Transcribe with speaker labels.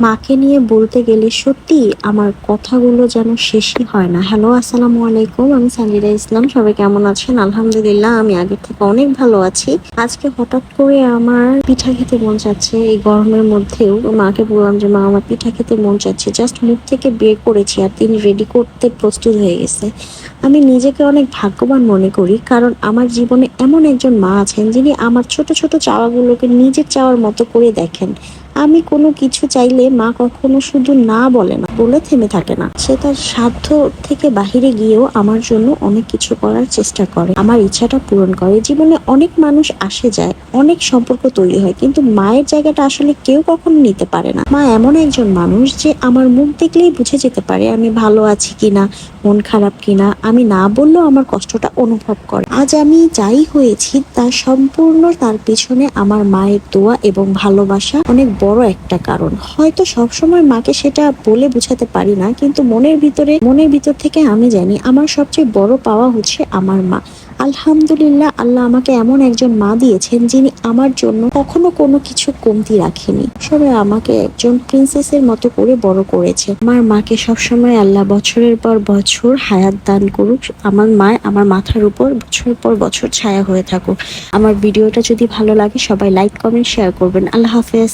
Speaker 1: মাকে নিয়ে বলতে গেলে সত্যি আমার কথাগুলো যেন শেষই হয় না। হ্যালো, আসসালামু আলাইকুম। আমি সানজিদা ইসলাম। সবাই কেমন আছেন? আলহামদুলিল্লাহ, আমি আগের থেকে অনেক ভালো আছি। আজকে হঠাৎ করে আমার পিঠা খেতে মন চাচ্ছে। এই গরমের মধ্যেও মাকে বললাম যে মা, আমার পিঠা খেতে মন চাচ্ছে। জাস্ট মুখ থেকে বের করেছি আর তিনি রেডি করতে প্রস্তুত হয়ে গেছে। আমি নিজেকে অনেক ভাগ্যবান মনে করি, কারণ আমার জীবনে এমন একজন মা আছেন যিনি আমার ছোট ছোট চাওয়াগুলোকে নিজের চাওয়ার মতো করে দেখেন। আমি কোনো কিছু চাইলে মা কখনো শুধু না বলে না, বলে থেমে থাকে না। সে তার সাধ্য থেকে বাহিরে গিয়েও আমার জন্য অনেক কিছু করার চেষ্টা করে, আমার ইচ্ছাটা পূরণ করে। জীবনে অনেক মানুষ আসে যায়, অনেক সম্পর্ক তৈরি হয়, কিন্তু মায়ের জায়গাটা আসলে কেউ কখনো নিতে পারে না। মা এমন একজন মানুষ যে আমার মুখ দেখলেই বুঝে যেতে পারে আমি ভালো আছি কিনা, মন খারাপ কিনা। আমি না বললেও আমার কষ্টটা অনুভব করে। আজ আমি যাই হয়েছি তার সম্পূর্ণ তার পেছনে আমার মায়ের দোয়া এবং ভালোবাসা অনেক বড় একটা কারণ। হয়তো সবসময় মাকে সেটা বলে বোঝাতে পারি না, কিন্তু মনের ভিতর থেকে আমি জানি আমার সবচেয়ে বড় পাওয়া হচ্ছে আমার মা। আলহামদুলিল্লাহ, আল্লাহ আমাকে এমন একজন মা দিয়েছেন যিনি আমার জন্য কখনো কোনো কিছু কমতি রাখেনি। সবাই আমাকে একজন প্রিন্সেসের মতো করে বড় করেছে। আমার মাকে সবসময় আল্লাহ বছরের পর বছর হায়াত দান করুক। আমার মা আমার মাথার উপর বছরের পর বছর ছায়া হয়ে থাকুক। আমার ভিডিওটা যদি ভালো লাগে সবাই লাইক, কমেন্ট, শেয়ার করবেন। আল্লাহ হাফেজ।